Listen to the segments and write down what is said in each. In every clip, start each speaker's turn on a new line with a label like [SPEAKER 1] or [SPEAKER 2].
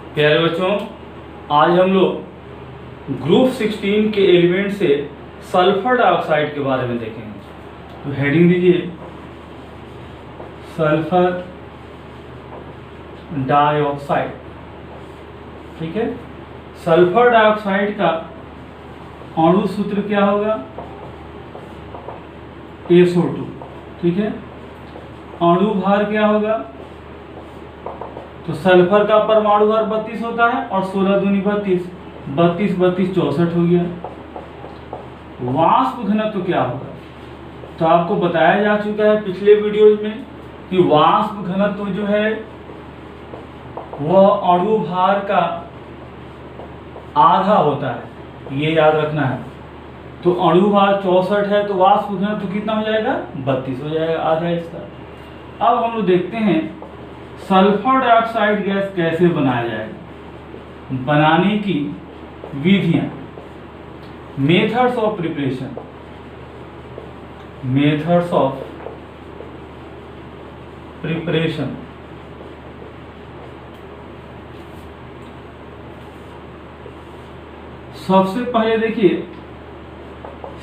[SPEAKER 1] प्यारे बच्चों, आज हम लोग ग्रुप 16 के एलिमेंट से सल्फर डाइऑक्साइड के बारे में देखेंगे। तो हेडिंग दीजिए सल्फर डाइऑक्साइड। ठीक है, सल्फर डाइऑक्साइड का अणु सूत्र क्या होगा? SO2। ठीक है, अणु भार क्या होगा? तो सल्फर का परमाणु भार 32 होता है और 16 दूनी 32, 32 32 64 हो गया। वाष्प घनत्व क्या होगा? तो आपको बताया जा चुका है पिछले वीडियोज में कि वाष्प घनत्व जो है वह अणु भार का आधा होता है, ये याद रखना है। तो अणु भार 64 है तो वाष्प घनत्व कितना हो जाएगा? 32 हो जाएगा, आधा इसका। अब हम लोग देखते हैं सल्फर डाइऑक्साइड गैस कैसे बनाया जाएगा, बनाने की विधियां, methods of preparation. Methods of preparation. सबसे पहले देखिए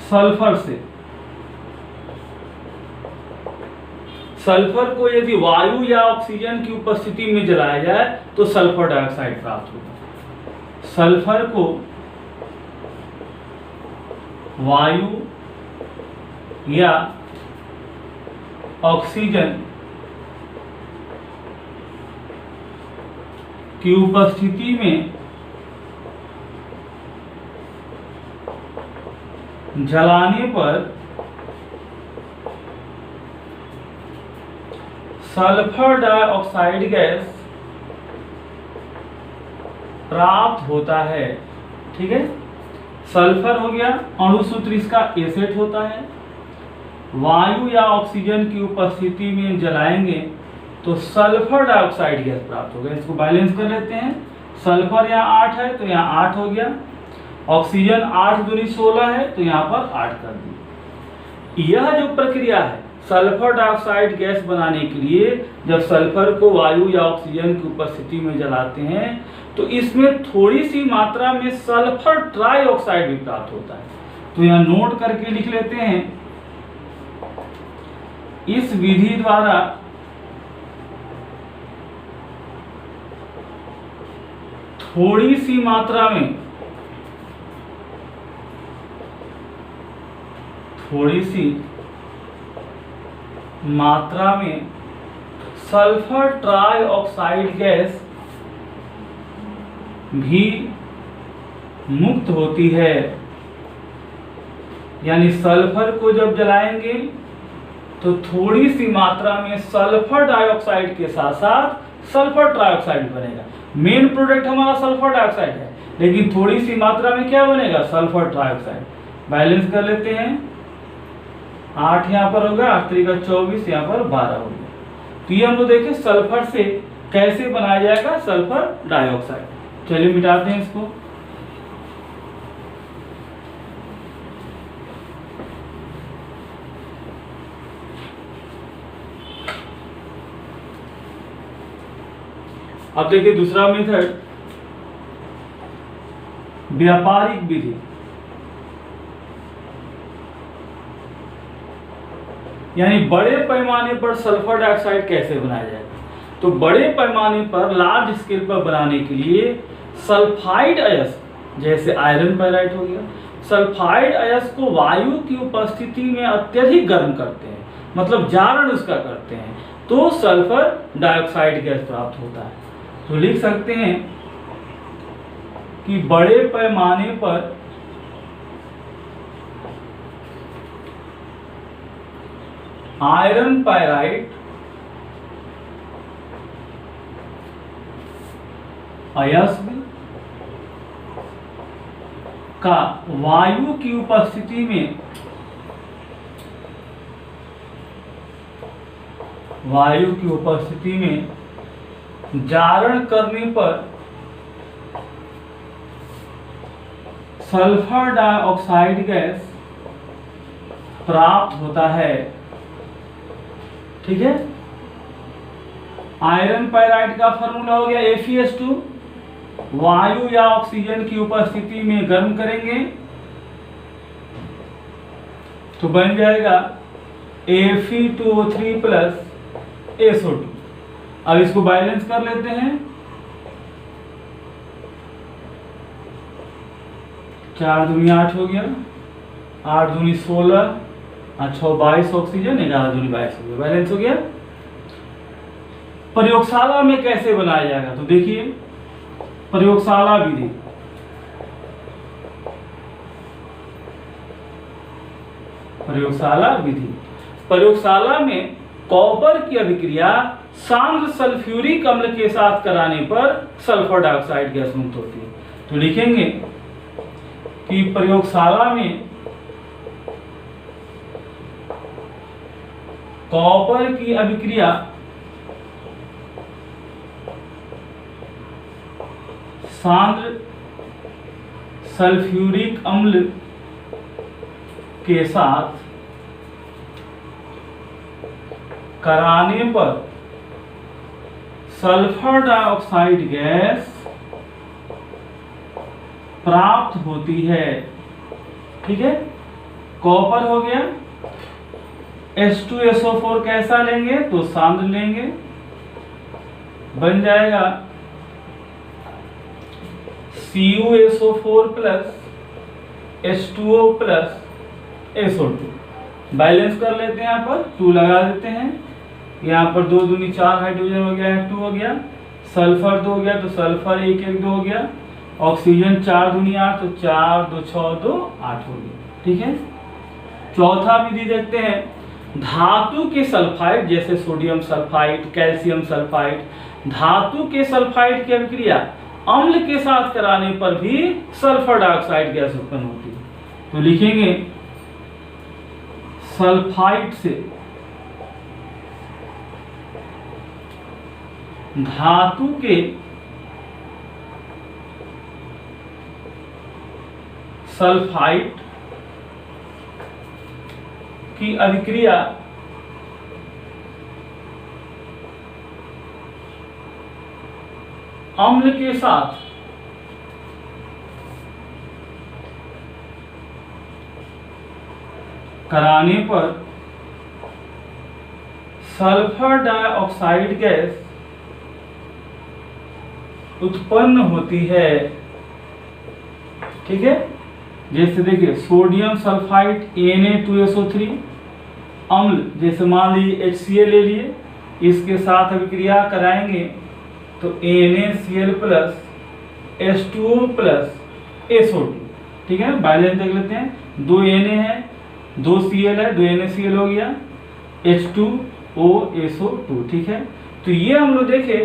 [SPEAKER 1] सल्फर से, सल्फर को यदि वायु या ऑक्सीजन की उपस्थिति में जलाया जाए तो सल्फर डाइऑक्साइड प्राप्त होगा। सल्फर को वायु या ऑक्सीजन की उपस्थिति में जलाने पर सल्फर डाइऑक्साइड गैस प्राप्त होता है। ठीक है, सल्फर हो गया, अणु सूत्र इसका एसेट होता है। वायु या ऑक्सीजन की उपस्थिति में जलाएंगे तो सल्फर डाइऑक्साइड गैस प्राप्त होगा। इसको बैलेंस कर लेते हैं। सल्फर यहाँ 8 है तो यहाँ 8 हो गया, ऑक्सीजन 8 दूनी 16 है तो यहाँ पर 8 कर दी। यह जो प्रक्रिया है सल्फर डाइऑक्साइड गैस बनाने के लिए, जब सल्फर को वायु या ऑक्सीजन की उपस्थिति में जलाते हैं तो इसमें थोड़ी सी मात्रा में सल्फर ट्राइऑक्साइड भी प्राप्त होता है। तो यहाँ नोट करके लिख लेते हैं, इस विधि द्वारा थोड़ी सी मात्रा में, थोड़ी सी मात्रा में सल्फर ट्राइऑक्साइड गैस भी मुक्त होती है। यानी सल्फर को जब जलाएंगे तो थोड़ी सी मात्रा में सल्फर डाइऑक्साइड के साथ साथ सल्फर ट्राइऑक्साइड बनेगा। मेन प्रोडक्ट हमारा सल्फर डाइऑक्साइड है, लेकिन थोड़ी सी मात्रा में क्या बनेगा? Sulphur trioxide. बैलेंस कर लेते हैं, 8 यहाँ पर होगा, 8 3 का 24, यहाँ पर 12 हो गया। तो ये हम लोग देखें सल्फर से कैसे बनाया जाएगा सल्फर डाइऑक्साइड। चलिए मिटाते हैं इसको। अब देखिए दूसरा मेथड, व्यापारिक विधि। यानी बड़े पैमाने पर सल्फर डाइऑक्साइड कैसे बनाया जाएगा। तो बड़े पैमाने पर, लार्ज स्केल पर बनाने के लिए सल्फाइड अयस्क, जैसे आयरन पैराइट हो गया, सल्फाइड अयस्क को वायु की उपस्थिति में अत्यधिक गर्म करते हैं, मतलब जारण उसका करते हैं, तो सल्फर डाइऑक्साइड गैस प्राप्त होता है। तो लिख सकते हैं कि बड़े पैमाने पर आयरन पैराइट अयस्क का वायु की उपस्थिति में, वायु की उपस्थिति में जारण करने पर सल्फर डाइऑक्साइड गैस प्राप्त होता है। ठीक है, आयरन पैराइड का फॉर्मूला हो गया FeS2, वायु या ऑक्सीजन की उपस्थिति में गर्म करेंगे तो बन जाएगा Fe2O3 प्लस SO2। अब इसको बैलेंस कर लेते हैं। 4 दूनी 8 हो गया, 8 दूनी 16, 6 22 ऑक्सीजन, 11 दूनी 22 हो गया, बैलेंस हो गया। प्रयोगशाला में कैसे बनाया जाएगा तो देखिए, प्रयोगशाला विधि। प्रयोगशाला विधि, प्रयोगशाला में कॉपर की अभिक्रिया सांद्र सल्फ्यूरिक अम्ल के साथ कराने पर सल्फर डाइऑक्साइड गैस मुक्त होती है। तो लिखेंगे कि प्रयोगशाला में कॉपर की अभिक्रिया सांद्र सल्फ्यूरिक अम्ल के साथ कराने पर सल्फर डाइऑक्साइड गैस प्राप्त होती है। ठीक है, कॉपर हो गया। H2SO4 कैसा लेंगे तो सांद्र लेंगे, बन जाएगा CuSO4 plus H2O plus SO2। Balance कर लेते हैं, यहाँ पर 2 लगा देते हैं। यहाँ पर 2 दूनी 4 हाइड्रोजन हो गया, 2 हो गया, सल्फर 2 हो गया तो सल्फर 1 1 2 हो गया, ऑक्सीजन 4 दूनी 8 तो 4 2 6 2 8 हो गया। ठीक है, चौथा विधि देखते हैं। धातु के सल्फाइड जैसे सोडियम सल्फाइड, कैल्शियम सल्फाइड, धातु के सल्फाइड की अभिक्रिया अम्ल के साथ कराने पर भी सल्फर डाइऑक्साइड गैस उत्पन्न होती है। तो लिखेंगे सल्फाइड से धातु के सल्फाइड की अभिक्रिया अम्ल के साथ कराने पर सल्फर डाइऑक्साइड गैस उत्पन्न होती है। ठीक है, जैसे देखिए सोडियम सल्फाइड Na2SO3 अम्ल, जैसे मान लीजिए HCl ले लिए, इसके साथ अभिक्रिया कराएंगे तो NaCl plus H2O plus SO2। ठीक है, बैलेंस देख लेते हैं। 2 Na है, 2 Cl है, 2 NaCl हो गया, H2O SO2। ठीक है, तो ये हम लोग देखे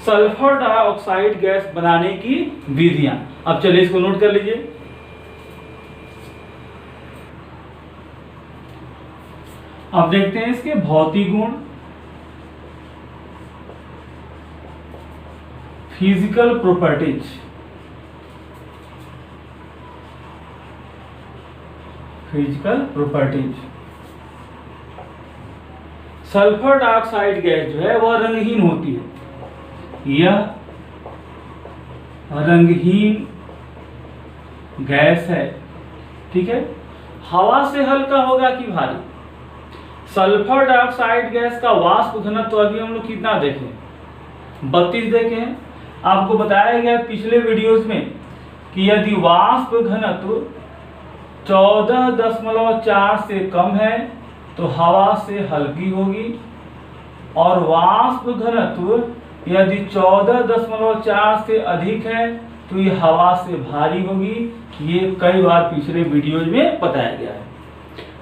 [SPEAKER 1] सल्फर डाइऑक्साइड गैस बनाने की विधियां। अब चलिए इसको नोट कर लीजिए। अब देखते हैं इसके भौतिक गुण। Physical properties. Physical properties, sulphur dioxide gas जो है वह रंगहीन होती है। यह रंगहीन गैस है। ठीक है, हवा से हल्का होगा कि भारी। सल्फर डाइऑक्साइड गैस का वाष्प घनत्व अभी हम लोग कितना देखें, 32 देखे हैं। आपको बताया गया पिछले वीडियोस में कि यदि वाष्प घनत्व 14.4 से कम है तो हवा से हल्की होगी, और वाष्प घनत्व यदि 14.4 से अधिक है तो ये हवा से भारी होगी। ये कई बार पिछले वीडियोज में बताया गया है।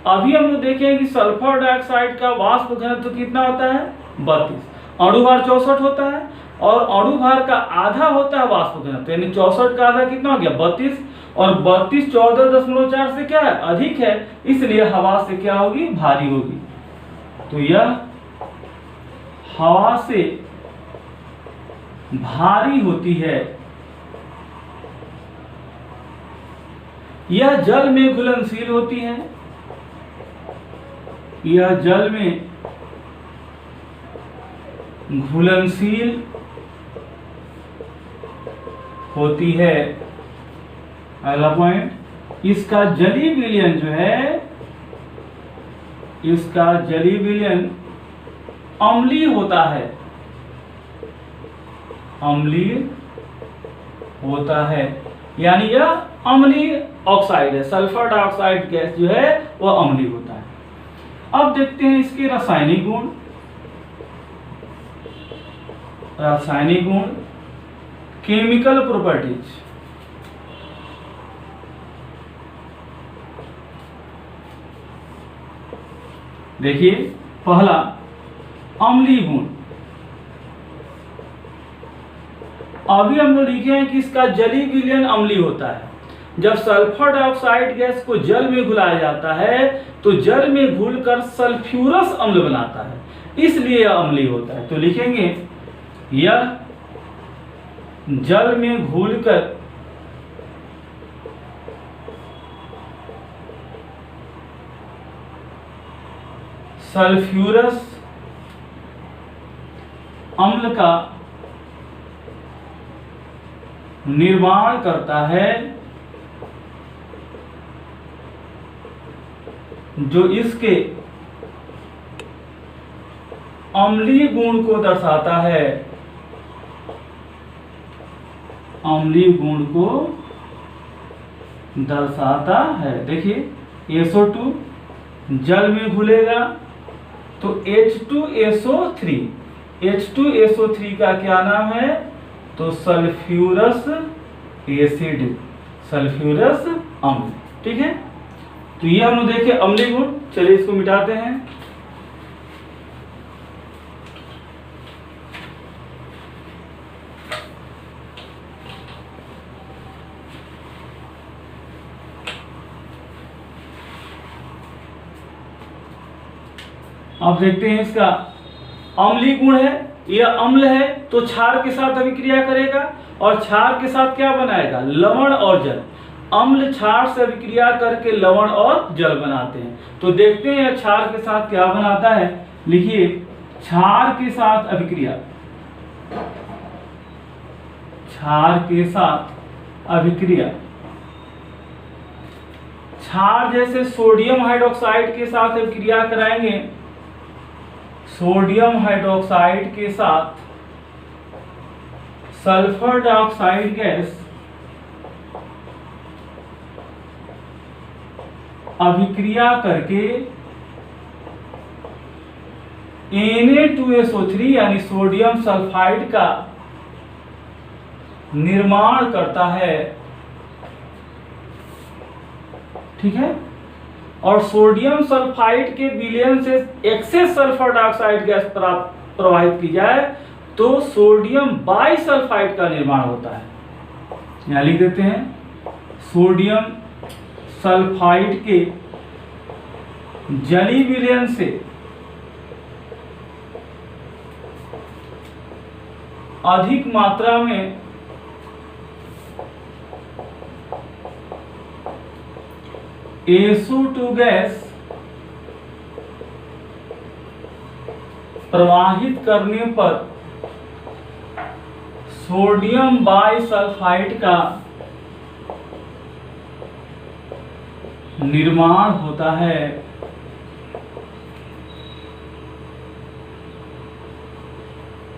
[SPEAKER 1] अभी हम लोग देखें कि सल्फर डाइऑक्साइड का वाष्प घनत्व कितना होता है, 32। अणुभार 64 होता है, और अणुभार का आधा होता है वाष्प घनत्व, यानी 64 का आधा कितना हो गया, 32। और 32 14.4 से क्या है, अधिक है, इसलिए हवा से क्या होगी, भारी होगी। तो यह हवा से भारी होती है। यह जल में घुलनशील होती है। यह जल में घुलनशील होती है। अगला पॉइंट, इसका जलीय विलयन जो है, इसका जलीय विलयन अम्लीय होता है, अम्लीय होता है, यानी यह अम्लीय ऑक्साइड है। सल्फर डाइऑक्साइड गैस जो है वह अम्लीय होता है। अब देखते हैं इसके रासायनिक गुण। रासायनिक गुण, केमिकल प्रॉपर्टीज। देखिए पहला अम्लीय गुण, अभी हम लोग लिखे हैं कि इसका जलीय विलयन अम्लीय होता है। जब सल्फर डाइऑक्साइड गैस को जल में घुलाया जाता है तो जल में घुलकर सल्फ्यूरस अम्ल बनाता है, इसलिए यह अम्लीय होता है। तो लिखेंगे यह जल में घुलकर सल्फ्यूरस अम्ल का निर्माण करता है, जो इसके अम्लीय गुण को दर्शाता है, अम्लीय गुण को दर्शाता है। देखिए SO2 जल में घुलेगा तो H2SO3, H2SO3 का क्या नाम है, तो सल्फ्यूरस एसिड, सल्फ्यूरस अम्ल। ठीक है, तो ये हम लोग देखे अम्लीय गुण। चलिए इसको मिटाते हैं। अब देखते हैं इसका अम्लीय गुण है, यह अम्ल है तो क्षार के साथ अभिक्रिया करेगा और क्षार के साथ क्या बनाएगा, लवण और जल। अम्ल क्षार से अभिक्रिया करके लवण और जल बनाते हैं। तो देखते हैं यह क्षार के साथ क्या बनाता है। लिखिए क्षार के साथ अभिक्रिया, क्षार के साथ अभिक्रिया, क्षार जैसे सोडियम हाइड्रोक्साइड के साथ अभिक्रिया कराएंगे, सोडियम हाइड्रोक्साइड के साथ सल्फर डाइऑक्साइड गैस अभिक्रिया करके Na2SO3 यानी सोडियम सल्फाइड का निर्माण करता है। ठीक है, और सोडियम सल्फाइड के विलयन से एक्सेस सल्फर डाइऑक्साइड गैस प्रवाहित की जाए तो सोडियम बाइसल्फाइड का निर्माण होता है। यहां लिख देते हैं सोडियम सल्फाइड के जलीय विलयन से अधिक मात्रा में SO2 गैस प्रवाहित करने पर सोडियम बाइसल्फाइड का निर्माण होता है।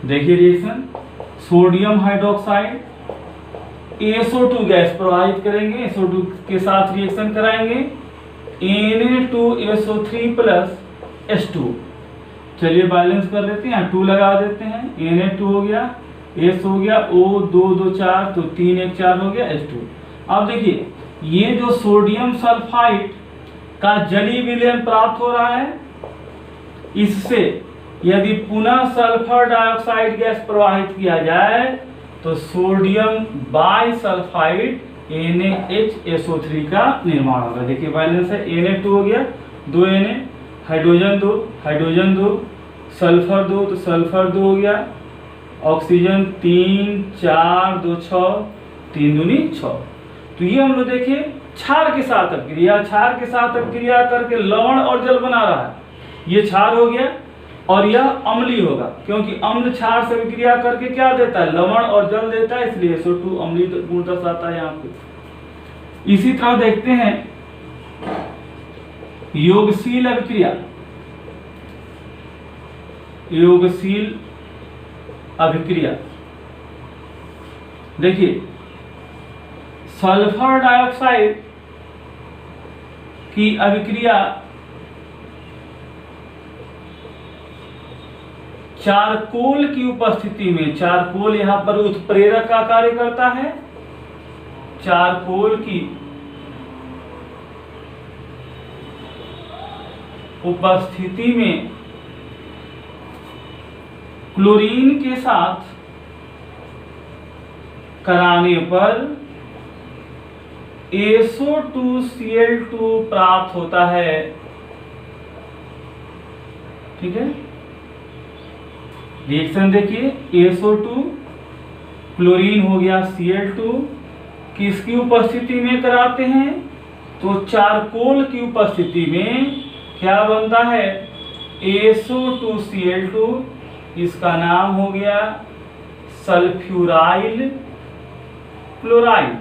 [SPEAKER 1] देखिए reaction, sodium hydroxide SO2 gas प्रवाहित करेंगे, SO2 के साथ रिएक्शन कराएंगे, Na2SO3 प्लस H2। चलिए बैलेंस कर लेते हैं, 2 लगा देते हैं, Na2 हो गया, S हो गया, O 2 2 4 तो 3 1 4 हो गया, H2। अब देखिए ये जो सोडियम सल्फाइड का जलीय विलयन प्राप्त हो रहा है, इससे यदि पुनः सल्फर डाइऑक्साइड गैस प्रवाहित किया जाए तो सोडियम बाइसल्फाइड NaHSO3 का निर्माण होगा। देखिए बैलेंस है, Na2 हो गया, 2 Na, हाइड्रोजन 2 हाइड्रोजन 2, सल्फर 2 तो सल्फर 2 हो गया, ऑक्सीजन 3 4 2 6, 3 दूनी 6। तो ये हम लोग देखिए क्षार के साथ अभिक्रिया, क्षार के साथ अभिक्रिया करके लवण और जल बना रहा है। ये क्षार हो गया, और यह अम्लीय होगा, क्योंकि अम्ल क्षार से अभिक्रिया करके क्या देता है, लवण और जल देता है, इसलिए SO2 अम्लीय गुण दर्शाता है यहाँ पे। इसी तरह देखते हैं योगशील अभिक्रिया। योगशील अभिक्रिया देखिए, सल्फर डाइऑक्साइड की अभिक्रिया चारकोल की उपस्थिति में, चारकोल यहां पर उत्प्रेरक का कार्य करता है, चारकोल की उपस्थिति में क्लोरीन के साथ कराने पर SO2Cl2 प्राप्त होता है। ठीक है, रिएक्शन देखिए, SO2 क्लोरीन हो गया Cl2, किसकी उपस्थिति में कराते हैं, तो चारकोल की उपस्थिति में क्या बनता है, SO2Cl2, इसका नाम हो गया सल्फ्यूराइल क्लोराइड।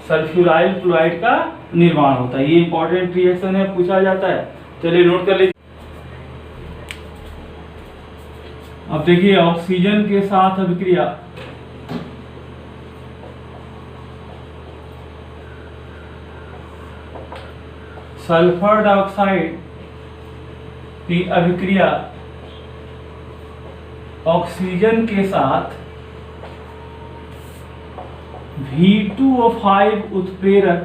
[SPEAKER 1] सल्फ्यूराइल क्लोराइड का निर्माण होता है। ये इंपॉर्टेंट रिएक्शन है, पूछा जाता है, चलिए नोट कर लीजिए। अब देखिए ऑक्सीजन के साथ अभिक्रिया, सल्फर डाइऑक्साइड की अभिक्रिया ऑक्सीजन के साथ V2O5 उत्प्रेरक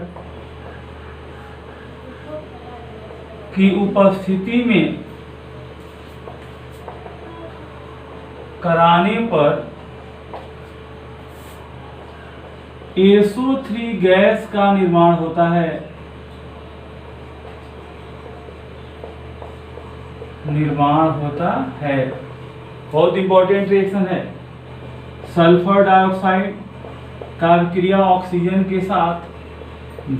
[SPEAKER 1] की उपस्थिति में कराने पर SO3 गैस का निर्माण होता है। निर्माण होता है, बहुत इंपॉर्टेंट रिएक्शन है। सल्फर डाइऑक्साइड का अभिक्रिया ऑक्सीजन के साथ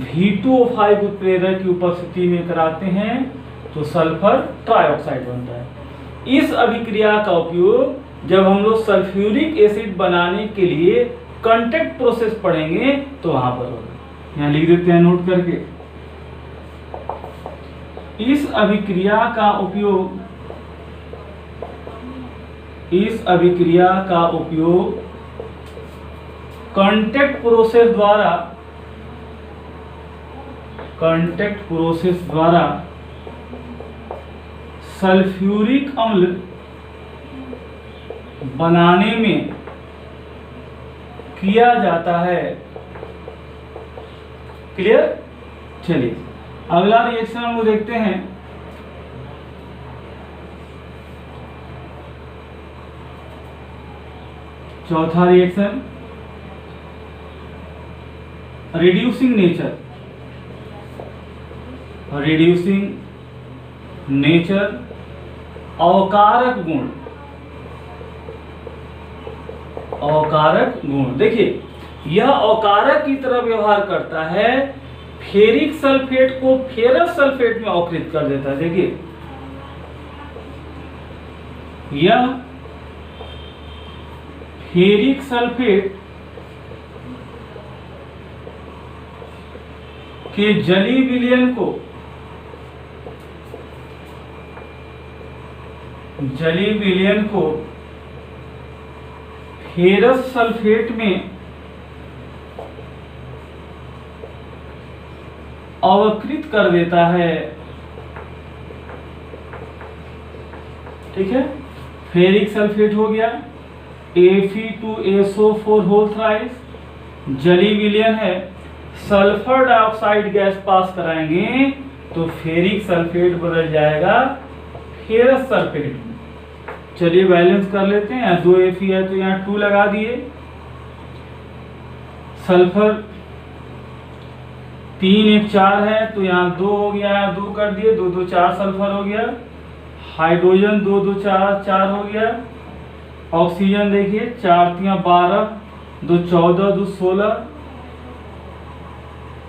[SPEAKER 1] V2O5 उत्प्रेरक की उपस्थिति में कराते हैं तो सल्फर ट्राइऑक्साइड बनता है। इस अभिक्रिया का उपयोग जब हम लोग सल्फ्यूरिक एसिड बनाने के लिए कांटेक्ट प्रोसेस पढ़ेंगे तो वहां पर होगा। यहाँ लिख देते हैं नोट करके। इस अभिक्रिया का उपयोग कांटेक्ट प्रोसेस द्वारा सल्फ्यूरिक अम्ल बनाने में किया जाता है। क्लियर? चलिए अगला रिएक्शन हम लोग देखते हैं। चौथा रिएक्शन रिड्यूसिंग नेचर अवकारक गुण। देखिए यह अवकारक की तरह व्यवहार करता है, फेरिक सल्फेट को फेरस सल्फेट में अवकृत कर देता है। देखिए यह फेरिक सल्फेट के जली विलयन को फेरस सल्फेट में अवकृत कर देता है। ठीक है, फेरिक सल्फेट हो गया, Fe2SO4 होल थ्राइस, जली विलयन है, सल्फर डाइऑक्साइड गैस पास कराएंगे तो फेरिक सल्फेट बदल जाएगा फेरस सल्फेट में। चलिए बैलेंस कर लेते हैं, 2 Fe है तो यहाँ 2 लगा दिए, सल्फर 3 1 4 है तो यहाँ 2 हो गया, 2 कर दिए, 2 2 4 सल्फर हो गया, हाइड्रोजन 2 2 4 4 हो गया, ऑक्सीजन देखिए 4 3 12, 2 14 2 16,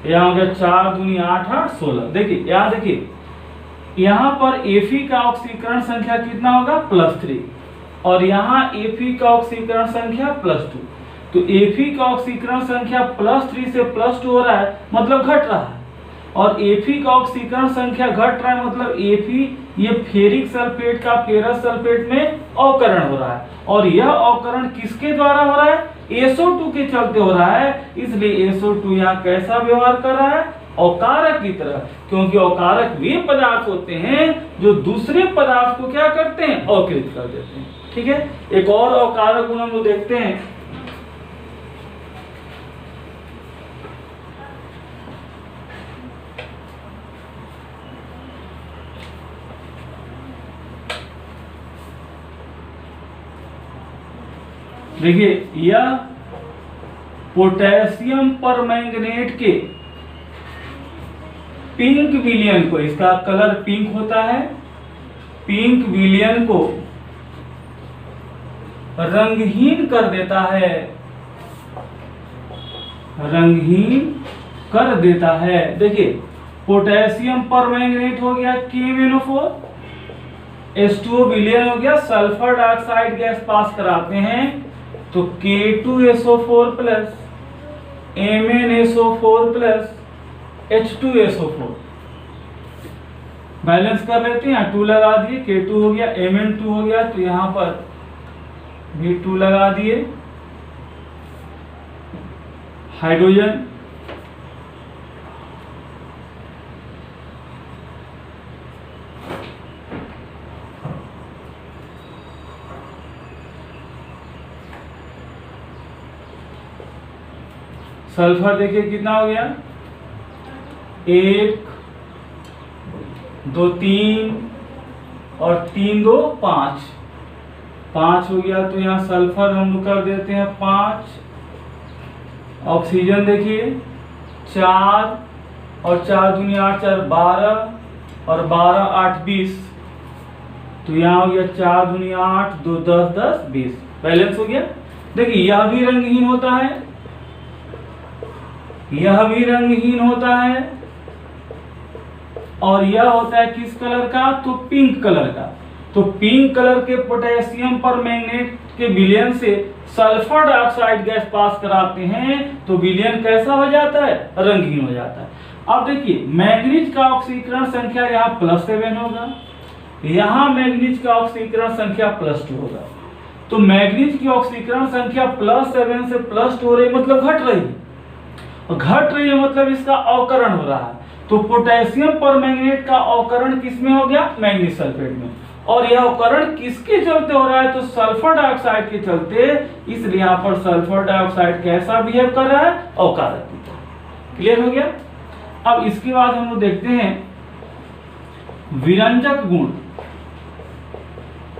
[SPEAKER 1] यहाँ हो गया 4 दूनी 8 8 16। देखिए यहाँ देखिए यहाँ पर Fe का ऑक्सीकरण संख्या कितना होगा +3 और यहाँ Fe का ऑक्सीकरण संख्या +2। तो Fe का ऑक्सीकरण संख्या +3 से +2 हो रहा है मतलब घट रहा है, और Fe का ऑक्सीकरण संख्या घट रहा है मतलब Fe ये फेरिक सल्फेट का फेरस सल्फेट में अवकरण हो रहा है, और यह अवकरण किसके द्वारा हो रहा है SO2 के चलते हो रहा है। इसलिए SO2 यहाँ कैसा व्यवहार कर रहा है अवकारक की तरह, क्योंकि अवकारक वे पदार्थ होते हैं जो दूसरे पदार्थ को क्या करते हैं अवकृत कर देते हैं। ठीक है, एक और अवकारक गुण हम लोग देखते हैं। देखिए यह पोटेशियम परमैंगनेट के पिंक विलयन को, इसका कलर पिंक होता है, पिंक विलयन को रंगहीन कर देता है, रंगहीन कर देता है। देखिए पोटेशियम परमैंगनेट हो गया KMnO4, H2O विलयन हो गया, सल्फर डाइऑक्साइड गैस पास कराते हैं तो K2SO4 plus MnSO4 plus H2SO4 balance कर लेते हैं। 2 लगा दिए, K2 हो गया, Mn2 हो गया, तो यहाँ पर भी 2 लगा दिए। हाइड्रोजन सल्फर देखिए कितना हो गया 1 2 3 और 3 2 5 5 हो गया, तो यहाँ सल्फर हम लोग कर देते हैं 5। ऑक्सीजन देखिए 4 और 4 दूनी 8 4 12 और 12 8 20, तो यहाँ हो गया 4 दूनी 8 2 10 10 20 बैलेंस हो गया। देखिए यह भी रंगहीन होता है, यह भी रंगहीन होता है, और यह होता है किस कलर का तो पिंक कलर का। तो पिंक कलर के पोटेशियम परमैंगनेट के विलयन से सल्फर डाइऑक्साइड गैस पास कराते हैं तो विलयन कैसा हो जाता है रंगहीन हो जाता है। अब देखिए मैंगनीज का ऑक्सीकरण संख्या यहाँ +7 होगा, यहाँ मैंगनीज का ऑक्सीकरण संख्या +2 होगा। तो मैंगनीज की ऑक्सीकरण संख्या +7 से +2 हो रही मतलब घट रही है, घट रही है मतलब इसका अवकरण हो रहा है। तो पोटेशियम परमैंगनेट का अवकरण किसमें हो गया मैंगनीज सल्फेट में, और यह अवकरण किसके चलते हो रहा है तो सल्फर डाइऑक्साइड के चलते। इसलिए यहाँ पर सल्फर डाइऑक्साइड कैसा बिहेव कर रहा है अवकारक की तरह। क्लियर हो गया। अब इसके बाद हम लोग देखते हैं विरंजक गुण।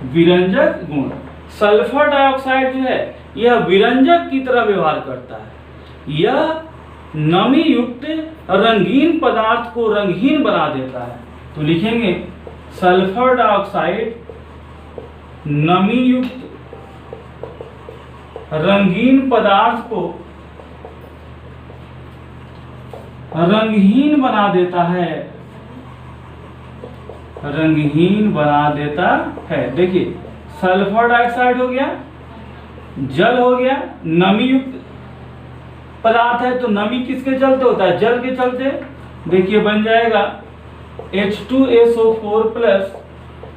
[SPEAKER 1] विरंजक गुण सल्फर डाइऑक्साइड जो है यह विरंजक की तरह व्यवहार करता है, यह नमी युक्त रंगीन पदार्थ को रंगहीन बना देता है। तो लिखेंगे सल्फर डाइऑक्साइड नमी युक्त रंगीन पदार्थ को रंगहीन बना देता है, रंगहीन बना देता है। देखिए सल्फर डाइऑक्साइड हो गया, जल हो गया, नमी युक्त पदार्थ है तो नमी किसके चलते होता है जल के चलते। देखिए बन जाएगा H2SO4 प्लस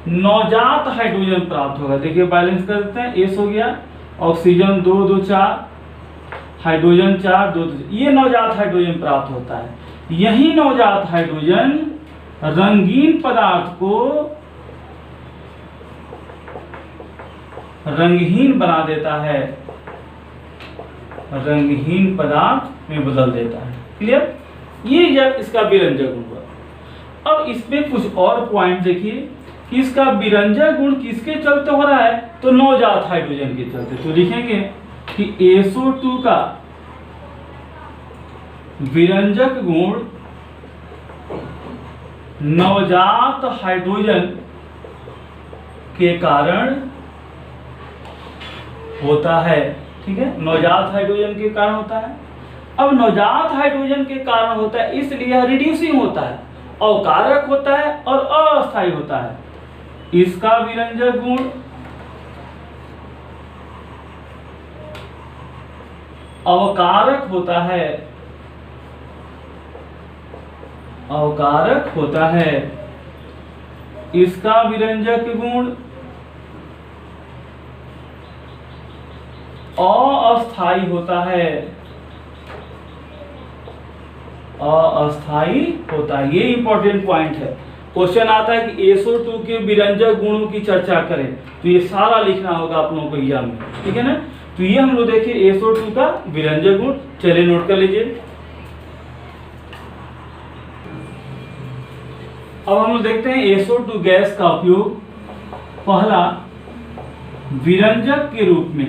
[SPEAKER 1] नवजात हाइड्रोजन प्राप्त होगा। देखिए बैलेंस कर देते हैं, S हो गया, ऑक्सीजन 2 2 4, हाइड्रोजन 4 2 2, ये नवजात हाइड्रोजन प्राप्त होता है। यही नवजात हाइड्रोजन रंगीन पदार्थ को रंगहीन बना देता है, रंगहीन पदार्थ में बदल देता है। क्लियर, ये जब इसका विरंजक गुण हुआ। अब इसमें कुछ और पॉइंट देखिए कि इसका विरंजक गुण किसके चलते हो रहा है तो नवजात हाइड्रोजन के चलते। तो लिखेंगे कि SO2 का विरंजक गुण नवजात हाइड्रोजन के कारण होता है। ठीक है, नवजात हाइड्रोजन के कारण होता है। अब नवजात हाइड्रोजन के कारण होता है इसलिए यह रिड्यूसिंग होता है, अवकारक होता है और अस्थायी होता है। इसका विरंजक गुण अवकारक होता है, अवकारक होता है। इसका विरंजक गुण अस्थायी होता है, अस्थायी होता है। ये इंपॉर्टेंट पॉइंट है। क्वेश्चन आता है कि SO2 के विरंजक गुणों की चर्चा करें, तो ये सारा लिखना होगा आप लोगों को एग्जाम में, ठीक है ना। तो ये हम लोग देखिए SO2 का विरंजक गुण, चलिए नोट कर लीजिए। अब हम लोग देखते हैं SO2 गैस का उपयोग पहला विरंजक के रूप में।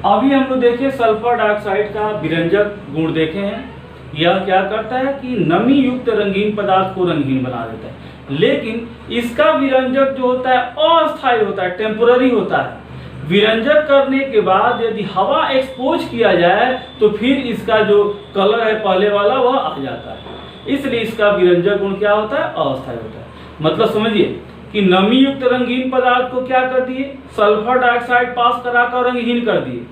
[SPEAKER 1] अभी हम लोग देखें सल्फर डाइऑक्साइड का विरंजक गुण देखे हैं। यह क्या करता है कि नमी युक्त रंगीन पदार्थ को रंगीन बना देता है, लेकिन इसका विरंजक जो होता है अस्थायी होता है, टेम्पोररी होता है। विरंजक करने के बाद यदि हवा एक्सपोज किया जाए तो फिर इसका जो कलर है पहले वाला वह आ जाता है, इसलिए इसका विरंजक गुण क्या होता है, अस्थायी होता है। मतलब समझिए कि नमी युक्त रंगीन पदार्थ को क्या कर दिए, सल्फर डाइऑक्साइड पास कराकर रंगहीन कर दिए,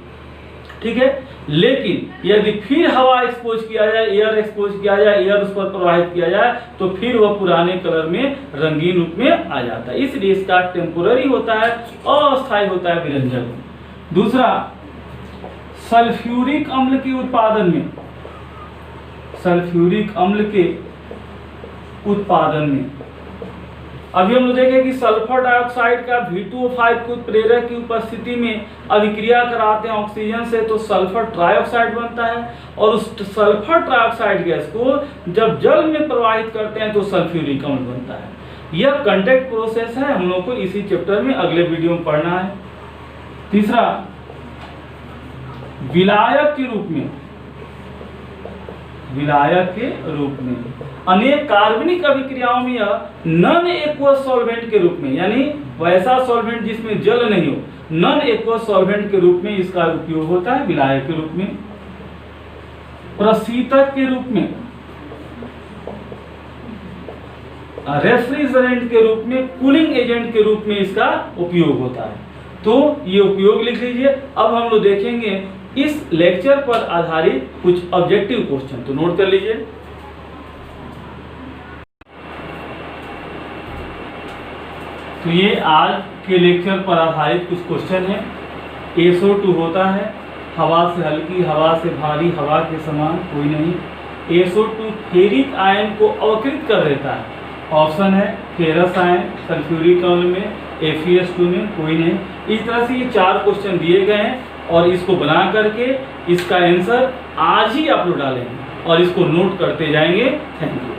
[SPEAKER 1] ठीक है। लेकिन यदि फिर हवा एक्सपोज किया जाए, एयर एक्सपोज किया जाए, एयर उस पर प्रवाहित किया जाए, तो फिर वह पुराने कलर में रंगीन रूप में आ जाता है। इसलिए इसका टेम्पोररी होता है, अस्थायी होता है विरंजक। दूसरा, सल्फ्यूरिक अम्ल के उत्पादन में, सल्फ्यूरिक अम्ल के उत्पादन में अभी हम लोग देखें कि सल्फर डाइऑक्साइड का V2O5 के उत्प्रेरक की उपस्थिति में अभिक्रिया कराते हैं ऑक्सीजन से, तो सल्फर ट्राइऑक्साइड बनता है, और उस सल्फर ट्राइऑक्साइड गैस को जब जल में प्रवाहित करते हैं तो सल्फ्यूरिक अम्ल बनता है। यह कंटैक्ट प्रोसेस है, हम लोग को इसी चैप्टर में अगले वीडियो में पढ़ना है। तीसरा, विलायक के रूप में, विलायक के रूप में अनेक कार्बनिक अभिक्रियाओं में यह नॉन एक्वस सॉल्वेंट के रूप में, यानी वैसा सॉल्वेंट जिसमें जल नहीं हो, नॉन एक्वस सॉल्वेंट के रूप में इसका उपयोग होता है, विलायक के रूप में। प्रशीतक के रूप में, रेफ्रिजरेंट के रूप में, कूलिंग एजेंट के रूप में इसका उपयोग होता है। तो ये उपयोग लिख लीजिए। अब हम लोग देखेंगे इस लेक्चर पर आधारित कुछ ऑब्जेक्टिव क्वेश्चन, तो नोट कर लीजिए। तो ये आज के लेक्चर पर आधारित कुछ क्वेश्चन है। SO2 होता है हवा से हल्की, हवा से भारी, हवा के समान कोई नहीं। SO2 फेरिक आयन को अवकृत कर देता है। ऑप्शन है फेरस आयन, सल्फ्यूरिक अम्ल में, FeS2 में कोई नहीं। इस तरह से ये 4 क्वेश्चन दिए गए हैं, और इसको बना करके इसका आंसर आज ही आप लोग डालेंगे और इसको नोट करते जाएंगे। Thank you.